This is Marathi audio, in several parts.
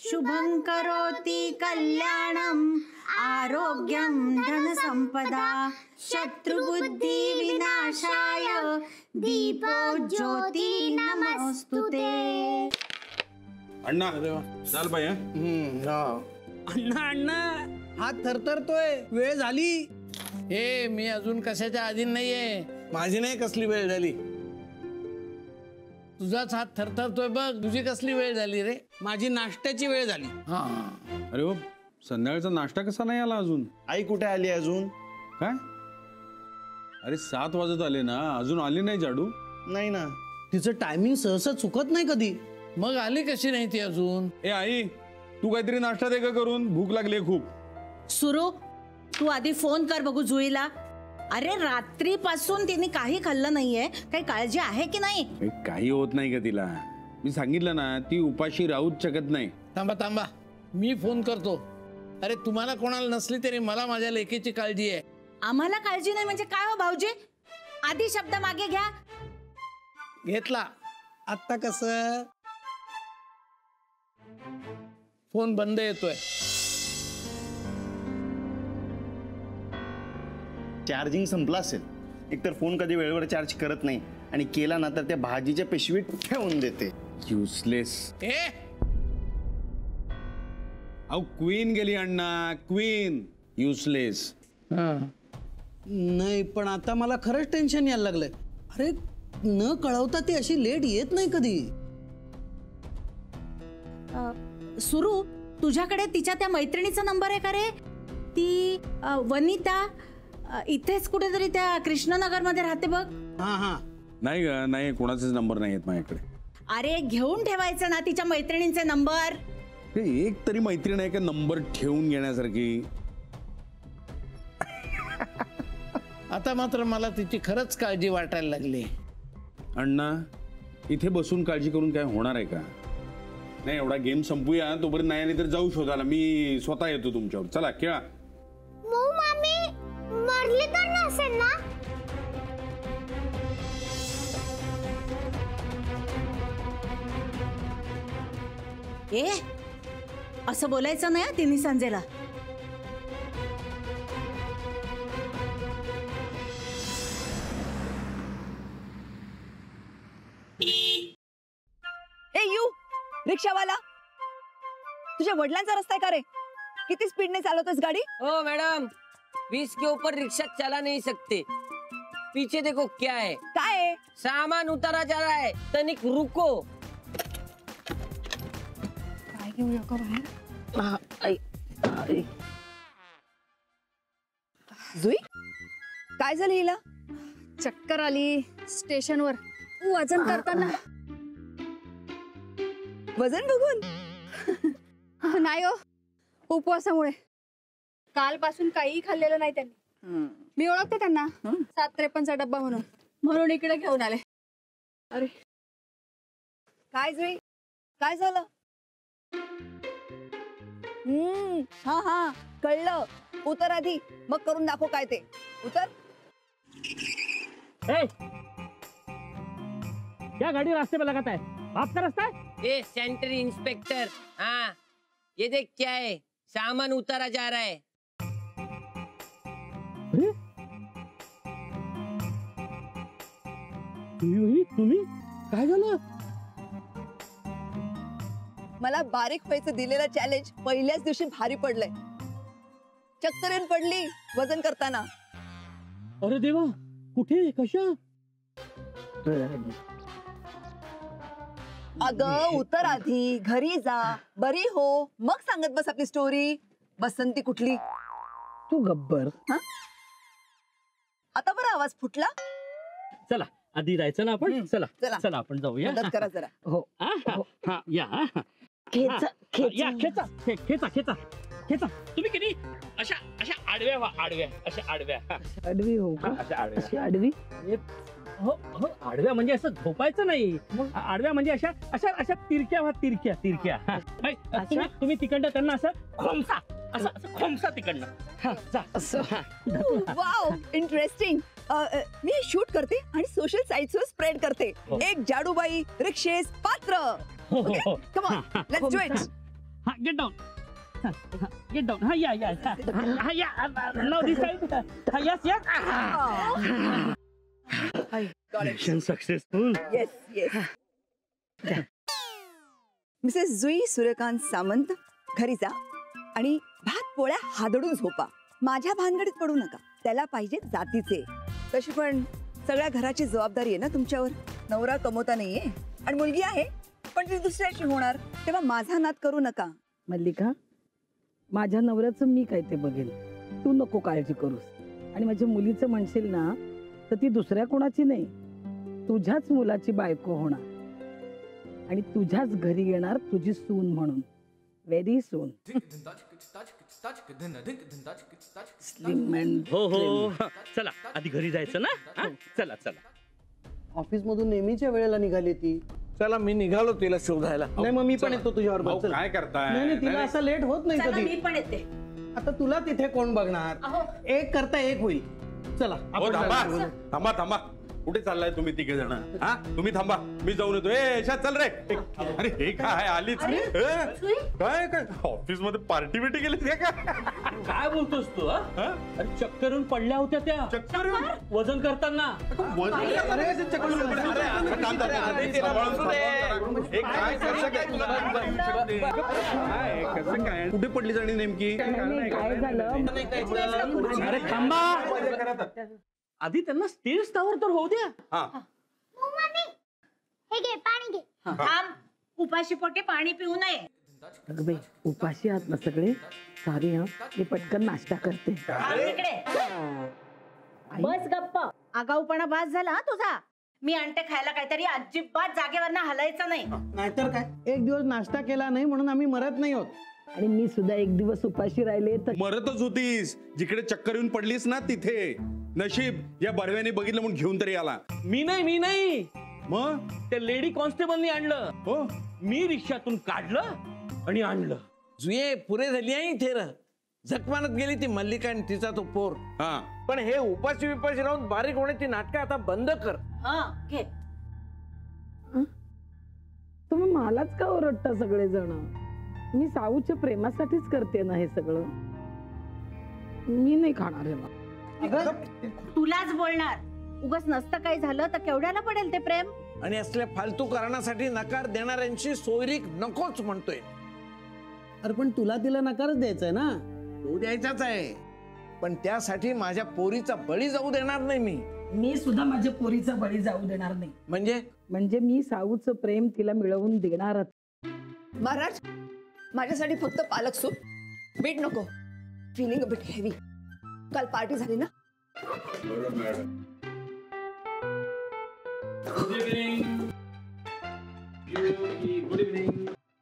शुभं करोति कल्याणं आरोग्यं धनसंपदा शत्रुबुद्धि विनाशाय दीपो ज्योति नमस्तुते। अण्णा चाल बाई अण्णा अण्णा हात थरथरतोय, वेळ झाली। हे मी अजून कशाच्या अधीन नाहीये। माझी नाही कसली वेळ झाली, तुझाच हात थरथरतोय बघ। तुझी कसली वेळ झाली रे? माझी नाश्त्याची वेळ झाली। हा अरे हो, संध्याकाळचा नाश्ता कसा नाही आला अजून? आई कुठे आली अजून? काय? अरे 7 वाजत आले ना, अजून आली नाही जाडू? नाही ना, तिचं टायमिंग सहसा चुकत नाही कधी। मग आली कशी नाही ती अजून? ए आई, तू काहीतरी नाश्ता दे का करून, भूक लागली खूप। सुरू, तू आधी फोन कर बघू जुईला। अरे रात्रीपासून तिने काही खाल्लं नाहीये, काही काळजी आहे की नाही? काही होत नाही का तिला? मी सांगितलं ना, ती उपाशी राहूच शकत नाही। थांबा थांबा, मी फोन करतो। अरे तुम्हाला कोणाला नसली तरी मला माझ्या लेकीची काळजी आहे। आम्हाला काळजी नाही म्हणजे काय हो भाऊजी? आधी शब्द मागे घ्या। घेतला। आता कसं? फोन बंद येतोय। चार्जिंग संपला असेल। एकतर फोन कधी वेळेवर चार्ज करत नाही आणि केला ना तर त्या भाजीच्या पिशवीत ठेवून देते। युजलेस। ए अहो क्वीन गेली अण्णा, क्वीन। युजलेस। नाही पण आता मला खरंच टेन्शन यायला लागलंय। अरे न कळवता ती अशी लेट येत नाही कधी। सुरू, तुझ्याकडे तिच्या त्या मैत्रिणीचा नंबर आहे का रे? ती वनिता इथेच कुठेतरी त्या कृष्णनगर मध्ये राहते बघ। हा हा, नाही ग, नाही, कोणाचेच नंबर नाही आहेत माझ्याकडे। अरे घेऊन ठेवायचं ना तिच्या मैत्रिणींचे नंबर। एक तरी मैत्रीण आहे का नंबर ठेवून घेण्यासारखी? आता मात्र मला तिची खरंच काळजी वाटायला लागली। अण्णा, इथे बसून काळजी करून काय होणार आहे का? नाही, एवढा गेम संपूया तोपर्यंत। नाही तर जाऊ शोधायला, मी स्वतः येतो तुमच्यावर। चला खेळा। मामी मरली तर नसेल ना? ए असं बोलायचं नाही तिन्ही संजेला। ए यू रिक्षावाला, तुझ्या वडिलांचा रस्ता आहे का रे? किती स्पीडने चालवतोस गाडी? ओ मैडम, 20 के ऊपर रिक्शा चला नहीं सकते। पीछे देखो क्या है। काय आहे? सामान उतारा जा रहा है, तनिक रुको। काय घेऊया का बाहेर? जुई, काय झालं हिला? चक्कर आली स्टेशनवर वजन करताना। वजन बघून? नाही हो, उपवासामुळे। कालपासून काही खाल्लेलं नाही त्यांनी। मी ओळखते त्यांना, 753चा डब्बा म्हणून इकडे घेऊन आले। अरे काय जुई, काय झालं? हा हा कळलं। उतर आधी, मग करून दाखव काय ते। उतर। क्या गाड़ी रास्ते में लगाता है? आपका रास्ता है? ए सेंट्री इंस्पेक्टर, हाँ ये देख क्या है, सामान उतारा जा रहा है। तुम्ही काय झालं? मला बारीक व्हायचं दिलेलं चॅलेंज पहिल्याच दिवशी भारी पडलंय। चक्कर येऊन पडली वजन करताना। अरे देवा, कुठे, कशा? अगं उतर आधी, घरी जा, बरी हो, मग सांगत बस आपली स्टोरी। बसंती कुठली? तू गब्बर। आता बरं आवाज फुटला? चला आधी जायचं ना आपण। चला चला. चला आपण जाऊया। मदत करा जरा। हो हा या खेचा या, खेचा खेचा खेचा खेचा। तुम्ही किती अशा अशा आडव्या व्हा, आडव्या, अशा आडव्या। अडवी हो का? अशा आडव्या, अशी आडवी? हो हो, आडव्या म्हणजे असं झोपायचं नाही। आडव्या म्हणजे अशा अशा अशा तिरक्या व्हा, तिरक्या तिरक्या। तुम्ही तिकडनं त्यांना असं खोमसा, असं खोमसा तिकडनं। Wow, interesting. मी शूट करते आणि सोशल साइट्स वर स्प्रेड करते। एक जाडूबाई, रिक्षेस, पात्र। Come on, let's do it. हा गेट डाऊन. Get down. हा या या हा या. Now this side. हा yes yes. Mission successful. Yes yes. Mrs Jui Suryakant Samant, घरी जा आणि भात पोळ्या हादडून झोपा. माझ्या भानगडीत पडू नका. त्याला पाहिजे जातीचे. तशी पण सगळ्या घराची जबाबदारी आहे ना तुमच्यावर. नवरा कमवता नाहीये आणि मुलगी आहे पण ती दुसऱ्याची होणार, तेव्हा माझा नाद करू नका. मल्लिका, माझ्या नवऱ्याचं मी काय ते बघेल, तू नको काळजी करूस. आणि माझ्या मुलीचं म्हणशील ना तर ती दुसऱ्या कोणाची नाही, तुझ्याच मुलाची बायको होणार आणि तुझ्याच घरी येणार तुझी सून म्हणून. Very soon. हो हो. चला आधी घरी जायचं ना. हा? चला चला. ऑफिस मधून नेहमीच्या वेळेला निघाली ती. चला मी निघालो तिला शोधायला. नाही मग मी पण येतो तुझ्यावर. भाऊ, काय करताय? नाही तिला असं लेट होत नाही चला, कधी. मी पण येते. आता तुला तिथे कोण बघणार. एक करता एक होईल. चला हो, आपण थांबा जाऊया. थांबा थांबा. कुठे चाललाय तुम्ही तिघे जण? हा तुम्ही थांबा, मी जाऊन येतो. ए यशा चल रे. अरे हे काय आलीच. काय काय ऑफिस मध्ये पार्टी बिटी केली का? काय बोलतोस तू? अरे चक्करून पडल्या होत्या त्या. चक्कर वजन करताना. कुठे पडली जाणी नेमकी? काय झालं? अरे थांबा. आधी त्यांना स्टेज टावर तर होऊ द्या. हे घे पाणी घे. थांब. उपाशी पोटी पाणी पिऊ नये. अगं बाई, उपाशी आहात ना सगळे. सॉरी हा, मी पटकन नाश्ता करते. बस गप्प. आगाऊपणा बास झाला हा तुझा. मी आणते खायला काहीतरी. अजिबात जागेवरनं हलायचं नाही. नाहीतर काय, एक दिवस नाश्ता केला नाही म्हणून आम्ही मरत नाही होत. आणि मी सुद्धा एक दिवस उपाशी राहिले तर मरतच होतीस. जिकडे चक्कर येऊन पडलीस ना तिथे. नशीब या बर्व्याने बघितलं म्हणून घेऊन तरी आला. मी नाही. मग त्या लेडी कॉन्स्टेबलनी आणलं. हो, मी रिक्षातून काढलं आणि आणलं. जुये पुरे झाली आहे इथे र. झकमानत गेली ती मल्लिका आणि तिचा तो पोर. हा पण हे उपाशी विपाशी राहून बारीक होण्याची नाटकं आता बंद कर. हा घे. तुम्ही मलाच का ओरडता सगळेजण? मी साऊच्या प्रेमासाठीच करते ना हे सगळं. मी नाही खाणार हे. तुलाच बोलणार. उगाच नसतं काही झालं तर केवढ्याला पडेल ते प्रेम. आणि असल्या फालतू कारणासाठी नकार देणाऱ्यांची सोयरीक नकोच म्हणतोय. अरे पण तुला तिला नकारच द्यायचा आहे ना. तो द्यायचाच आहे, पण त्यासाठी माझ्या पोरीचा बळी जाऊ देणार नाही मी. मी सुद्धा माझ्या पोरीचा बळी जाऊ देणार नाही. म्हणजे मी साऊचं प्रेम तिला मिळवून देणारच. महाराज, माझ्यासाठी फक्त पालक सूप, बीट नको. Feeling a bit heavy. काल पार्टी झाली ना.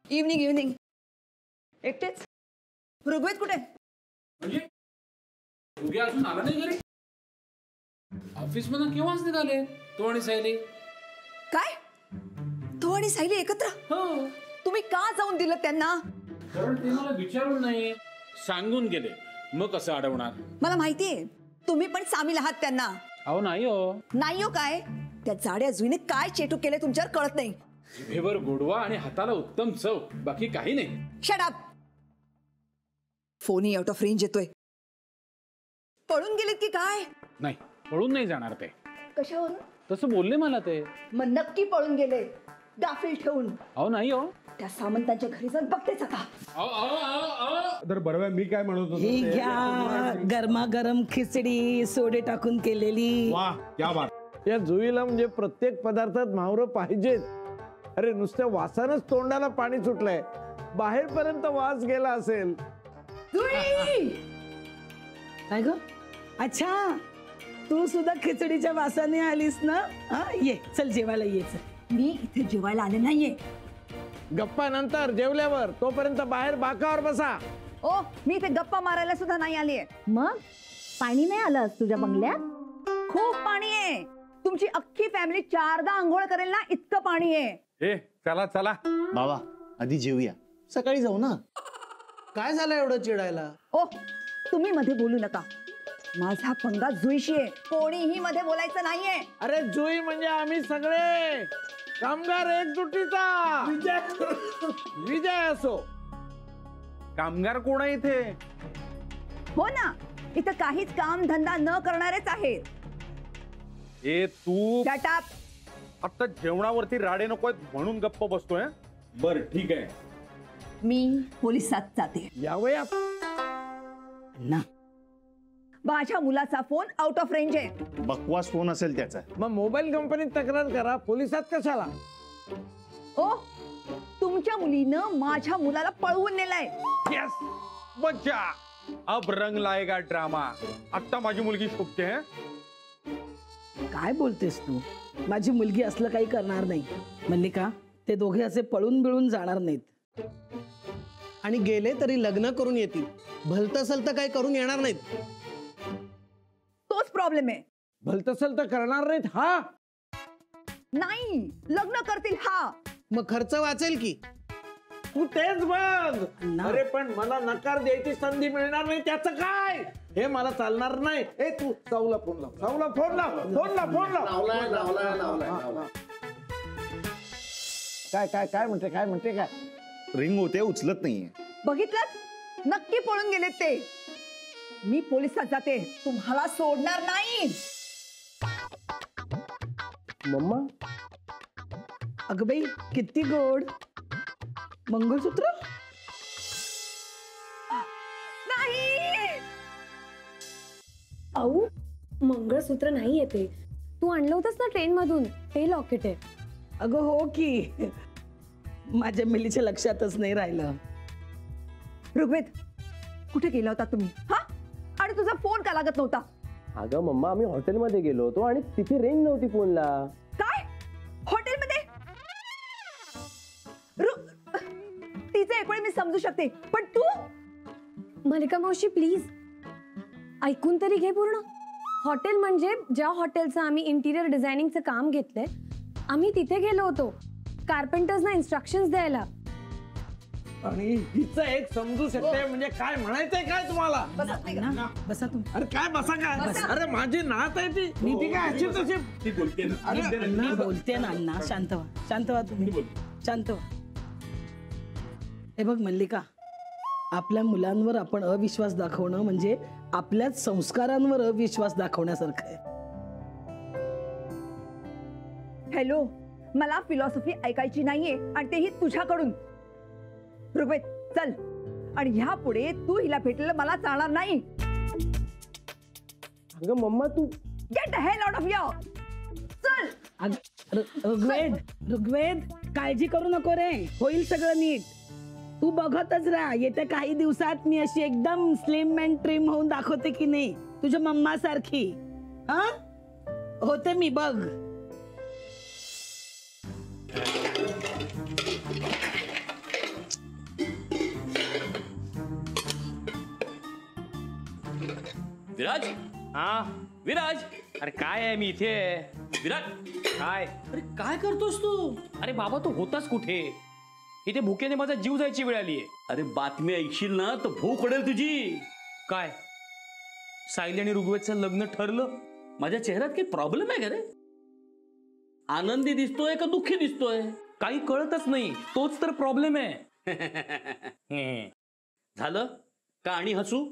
इव्हनिंग. एकटेच? ऋग्वेद कुठे? अजून आला नाही घरी. ऑफिस मधून केव्हाच निघाले तो आणि सायली. काय? तो आणि सायली एकत्र? हो. तुम्ही का जाऊन दिलं त्यांना? कारण ते मला विचारून नाही सांगून गेले. मग कसं अडवणार? मला माहितीये तुम्ही पण सामील आहात त्यांना. अहो नाही हो. नाही हो काय? त्या जाड्या जुईने काय चेटू केले तुमच्यावर कळत नाही. जिभेवर गोडवा आणि हाताला उत्तम चव, बाकी काही नाही. Shut up. फोनही आउट ऑफ रेंज येतोय. पळून गेलेत की काय? नाही, पळून नाही जाणार ते. कशावरून? तसं बोलले मला ते. मग नक्की पळून गेले गाफील ठेवून. अहो नाही हो. त्या सामंतांच्या घरी जाऊन बघतेच आता. तर बरोबर मी काय म्हणत होतो ही घ्या गरमागरम खिचडी सोडे टाकून केलेली. वाह क्या बात. या जुईला म्हणजे प्रत्येक पदार्थात मावरं पाहिजेत. अरे नुसत्या वासानच तोंडाला पाणी सुटलंय. बाहेरपर्यंत वास गेला असेल. काय ग? अच्छा, तू सुद्धा खिचडीच्या वासाने आलीस ना. हा ये, चल जेवायला ये. मी इथे जेवायला आले नाहीये. गप्पा नंतर जेवल्यावर. तोपर्यंत बाहेर बाकावर बसा. ओ, मी इथे गप्पा मारायला सुद्धा नाही आलीये. मग पाणी नाही आलं तुझ्या बंगल्यात? खूप पाणी आहे. तुमची अख्खी फॅमिली 4दा आंघोळ करेल ना इतकं पाणी आहे. ए चला चला बाबा आधी जेवूया, सकाळी जाऊ ना. काय झालं एवढं चिडायला? ओ, तुम्ही मध्ये बोलू नका. माझा पंगा जुईशी आहे. कोणीही मध्ये बोलायचं नाहीये. अरे जुई म्हणजे आम्ही सगळे कामगार एकजुटीचा विजय असो. कामगार कोण आहे इथे? हो ना, इथं काहीच काम धंदा न करणारेच आहेत. ए तू Shut up. आता जेवणावरती राडे नकोय म्हणून गप्प बसतोय. बर ठीक आहे, मी पोलिसात जाते. यावया ना माझ्या मुलाचा फोन आउट ऑफ रेंज आहे. बकवास फोन असेल त्याचा. मग मोबाईल कंपनीत तक्रार करा, पोलिसात कशाला? ओ, तुमच्या मुलीनं माझ्या मुलाला पळवून नेलाय. यस बच्चा, अब रंग लाएगा ड्रामा. आता माझी मुलगी शोभते. काय बोलतेस तू? माझी मुलगी असलं काही करणार नाही. मल्लिका, ते दोघे असे पळून बिळून जाणार नाहीत. आणि गेले तरी लग्न करून येतील. भलतं सलतं काही करून येणार नाहीत. तोच प्रॉब्लेम आहे. भलतं सलतं करणार नाहीत. हा नाही, लग्न करतील. हा मग खर्च वाचेल की. तू तेच बघ. अरे पण मला नकार द्यायची संधी मिळणार नाही, त्याचं काय? हे मला चालणार नाही. ए तू साऊला फोन लाव, साऊला फोन लाव, फोन लाव, फोन लाव. काय काय काय म्हणते, काय म्हणते, काय? रिंग होते, उचलत नाहीये. बघितलं, नक्की पळून गेलेत ते. मी पोलिसात जाते, तुम्हाला सोडणार नाही. मम्मा, अगं बाई, किती गोड. मंगळसूत्र नाही. आऊ, मंगळसूत्र नाही येते. तू आणलं होतंस ना ट्रेन मधून, ते लॉकेट आहे. अगं हो की, माझ्या मिलीच्या लक्षातच नाही राहिलं. ऋग्वेद, कुठे गेला होता तुम्ही? हा, आणि तुझा फोन का लागत नव्हता? अगं मम्मा, आम्ही हॉटेलमध्ये गेलो होतो आणि तिथे रेंज नव्हती फोनला. काय? हॉटेलमध्ये? तिचे एकवेळ मी समजू शकते, पण तू? मल्लिका मावशी प्लीज ऐकून तरी घे पूर्ण. हॉटेल म्हणजे ज्या हॉटेलचं आम्ही इंटिरियर डिझायनिंगचं काम घेतलंय, आम्ही तिथे गेलो होतो कार्पेंटर्सना इन्स्ट्रक्शन्स द्यायला. आणि हिचं एक समजू शकते म्हणजे काय म्हणायचंय काय तुम्हाला? बसा तुम्ही. अरे काय बसा काय? अरे माझी नात आहे ती. ती काय अशी तशी ती बोलते ना. अरे मी बोलते ना अण्णा, शांत व्हा, शांत व्हा तुम्ही, शांत व्हा. हे बघ मल्लिका, आपल्या मुलांवर आपण अविश्वास दाखवणं म्हणजे आपल्याच संस्कारांवर अविश्वास दाखवण्यासारखं आहे. हॅलो, मला फिलॉसॉफी ऐकायची नाहीये, आणि तेही तुझ्याकडून. ऋग्वेद, चल. आणि ह्या पुढे तू हिला भेटलेलं मला चालणार नाही. अगं मम्मा, तू get the hell out of here. चल. ऋग्वेद, ऋग्वेद, काळजी करू नको रे, होईल सगळं नीट. तू बघतच राहा, येत्या काही दिवसात मी अशी एकदम स्लिम अँड ट्रिम होऊन दाखवते की नाही, तुझ्या मम्मा सारखी. हा, होते मी, बघ. विराज, हा विराज, अरे काय आहे, मी इथे आहे. विराज, काय? अरे काय करतोस तू? अरे बाबा, तू होतास कुठे? इथे भुकेने माझा जीव जायची वेळ आलीये. अरे बातमी ऐकशील ना तर भूक पडेल तुझी. काय सायली आणि ऋग्वेदचं लग्न ठरलं? माझ्या चेहऱ्यात काही प्रॉब्लेम आहे का रे? आनंदी दिसतोय का दुःखी दिसतोय? काही कळतच नाही, तोच तर प्रॉब्लेम आहे. झालं का आणि हसू?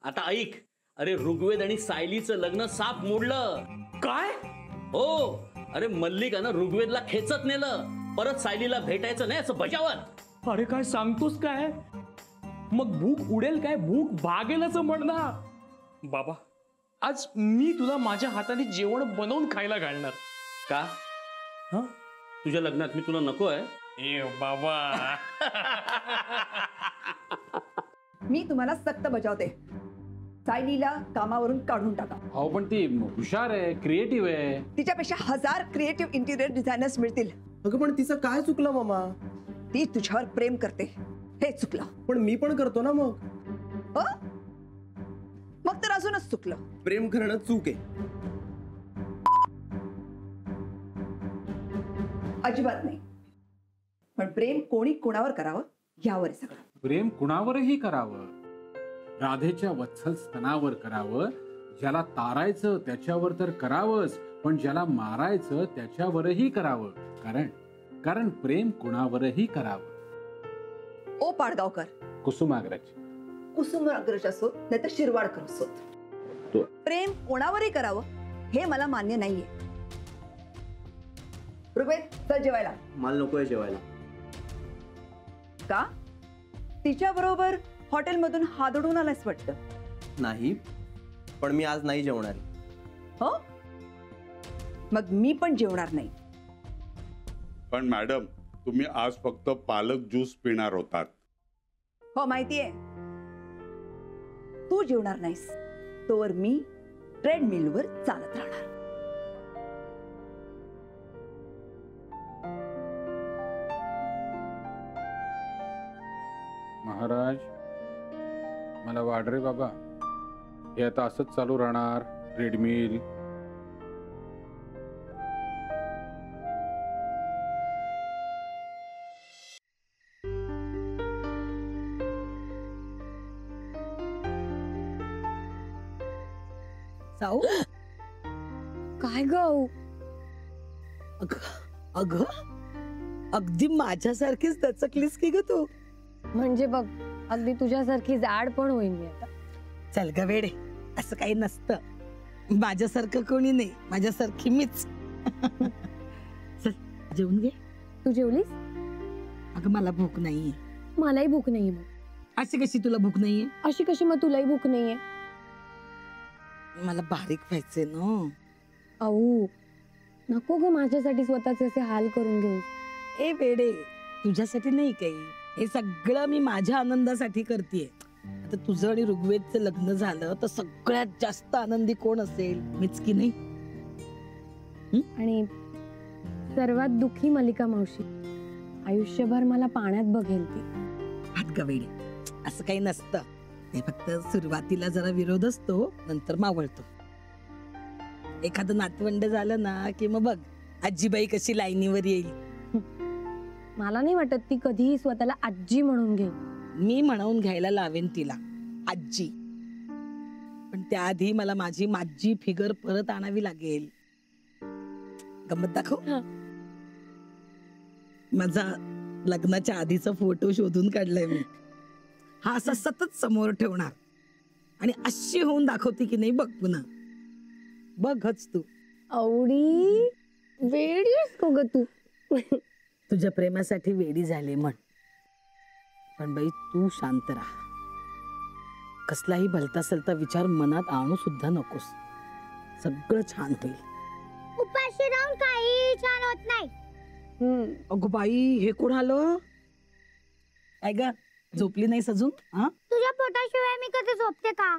आता ऐक, अरे ऋग्वेद आणि सायलीचं लग्न साफ मोडलं. काय? हो, अरे मल्लिकानं ऋग्वेदला खेचत नेलं, परत सायलीला भेटायचं नाही असं बजावत. अरे काय सांगतोस काय? मग भूक उडेल काय? भूक भागेल असं म्हणणार. बाबा, आज मी तुला माझ्या हाताने जेवण बनवून खायला घालणार. का? हा, तुझ्या लग्नात मी तुला नको आहे? ए बाबा. मी तुम्हाला सक्त बजावते. सायलीला कामावरून काढून टाका. अहो पण ती हुशार आहे, क्रिएटिव्ह आहे. तिच्यापेक्षा 1000 क्रिएटिव्ह इंटिरियर डिझायनर्स मिळतील. अगं पण तिचं काय चुकलं मामा? ती तुझ्यावर प्रेम करते, हे चुकलं. पण मी पण करतो ना. मग मग तर अजूनच चुकलं. प्रेम करणं चूक आहे? अजिबात नाही. पण प्रेम कोणी कोणावर करावं यावर आहे सगळं. प्रेम कुणावरही करावं, राधेच्या वत्सल स्तनावर करावं. ज्याला तारायचं त्याच्यावर तर करावंच, पण ज्याला मारायचं त्याच्यावरही करावं. कारण प्रेम कुणावरही करावं. ओ पाडगावकर, कुसुमाग्रज. कुसुमाग्रज असोत नाहीतर शिरवाडकर असोत, प्रेम कोणावरही करावं हे मला मान्य नाहीये. ऋग्वेद चल जेवायला. मला नकोय जेवायला. का? तिच्या बरोबर हॉटेलमधून हादडून आलास वाटतं. नाही, पण मी आज नाही जेवणार. हो, मग मी पण जेवणार नाही. पण मॅडम, तुम्ही आज फक्त पालक ज्यूस पिणार होतात. हो माहितीये. तू जेवणार नाहीस तोवर मी ट्रेडमिलवर चालत राहणार. महाराज, मला वाढ रे बाबा. हे आता असंच चालू राहणार ट्रेडमिल. साऊ, काय गं? अगं अगदी माझ्यासारखीच दचकलीस की ग तू. म्हणजे बघ, अगदी तुझ्यासारखी जाड पण होईन मी आता. चल ग वेडे, असं काही नसतं. माझ्यासारखं कोणी नाही, माझ्यासारखी मीच. चल जेवून घे. तू जेवलीस? अगं मला भूक नाहीये. मलाही भूक नाहीये. मग अशी कशी तुला भूक नाहीये? अशी कशी मग तुलाही भूक नाहीये? मला बारीक व्हायचंय ना. अहो नको ग माझ्यासाठी स्वतःचे असे हाल करून घेऊ. ए वेडे, तुझ्यासाठी नाही काही, हे सगळं मी माझ्या आनंदासाठी करतेय. आता तुझं आणि ऋग्वेदचं लग्न झालं तर सगळ्यात जास्त आनंदी कोण असेल? मीच की नाही? आणि सर्वात दुःखी मल्लिका मावशी. आयुष्यभर मला पाण्यात बघेल ती. हात ग वेडे, असं काही नसतं. हे फक्त सुरुवातीला जरा विरोध असतो, नंतर मावळतो. एखादं नातवंड झालं ना की मग बघ आजीबाई कशी लाईनीवर येईल. मला नाही वाटत ती कधीही स्वतःला आजी म्हणून घेईल. मी म्हणून घ्यायला लावेन तिला आजी, पण त्याआधी मला माझी माझी फिगर परत आणावी लागेल. गंमत दाखव. माझा लग्नाच्या आधीचा फोटो शोधून काढलाय मी. हा असा सतत समोर ठेवणार आणि अशी होऊन दाखवते की नाही बघ पुन्हा. बघच तू. आवडी वेडी असतो ग तू. तुझ्या प्रेमासाठी वेडी झाले म्हण, पण बाई तू शांत राहा. कसलाही भलता सलता विचार मनात आणू सुद्धा नकोस. सगळं छान होईल. उपाशी राहून काही छान होत नाही. अगो बाई, हे कोण आलं? काय ग, झोपली नाहीस अजून? तुझ्या पोटाशिवाय मी कधी झोपते का?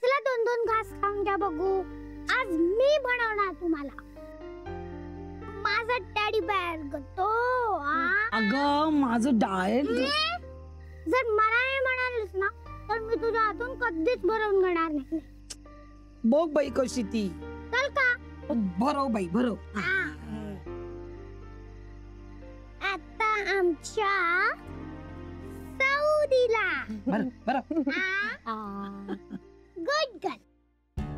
चला 2-2 घास खाऊन घ्या बघू. आज मी बनवणार तुम्हाला माझा टॅडी बेअर गतो. अगं माझं डाएट. जर मला हे म्हणालीस ना तर मी तुझ्या हातून कधीच भरवून घेणार नाही. बघ बाई कशी ती. चल का? भरव बाई भरव. आता आमच्या सौदीला गुड गर्ल.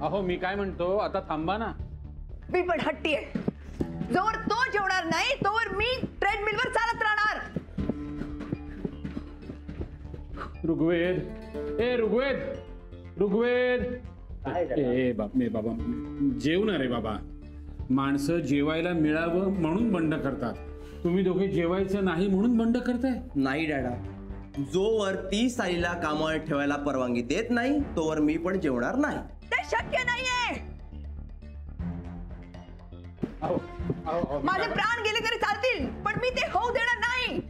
अहो मी काय म्हणतो, आता थांबा ना. मी पण हट्टी आहे. जोवर तो जेवणार नाही तोवर मी ट्रेडमिलवर चालत राहणार. ऋग्वेद, ए ऋग्वेद, ऋग्वेद. ए बाबा जेवणार आहे बाबा. माणसं जेवायला मिळावं म्हणून बंड करतात. तुम्ही दोघे जेवायचं नाही म्हणून बंड करताय. नाही डॅडा, जोवर ती साईला कामावर ठेवायला परवानगी देत नाही तोवर मी पण जेवणार नाही. ते शक्य नाहीये. माझे प्राण गेले तरी चालतील, पण मी ते होऊ देणार नाही.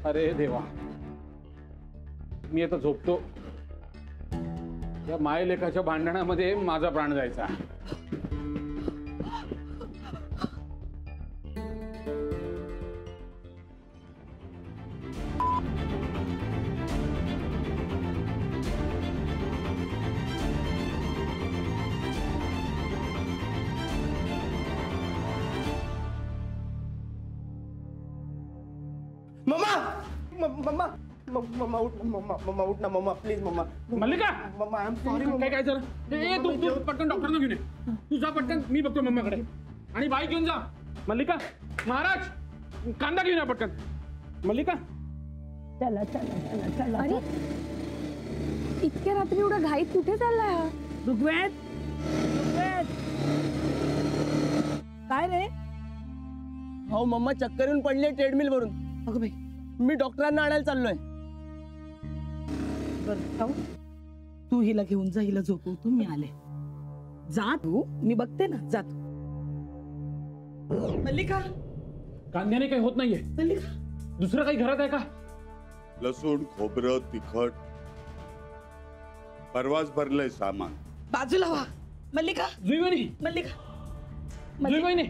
अरे देवा, मी आता झोपतो. या मायलेखाच्या भांडणामध्ये माझा प्राण जायचा. मम्मा मम्मा उठ ना मम्मा प्लीज मम्मा. मल्लिका, मम्मा आय एम सॉरी. काय झालं? तू पटकन डॉक्टरना घेऊन ये. तू जा पटकन, मी बघतो मम्माकडे. आणि बाई घेऊन जा. मल्लिका, महाराज कांदा घेऊन या पटकन. मल्लिका चला चला चला चला अरे इतक्या रात्री एवढं घाईत कुठे चाललाय हा? ऋग्वेद काय रे? हो मम्मा चक्कर येऊन पडले ट्रेडमिल वरून. अगं बाई मी डॉक्टरांना आणायला चाललोय. बरं जाऊ. तू हिला घेऊन जा, हिला झोपवतो, मी आले. जा तू, मी बघते ना, जा तू. मल्लिका कांद्याने काही होत नाहीये. मल्लिका दुसरं काही घरात आहे का? लसूण खोबरं तिखट परवाच भरलंय सामान. बाजूला व्हा. मल्लिका जुईवणी मल्लिका जुईवणी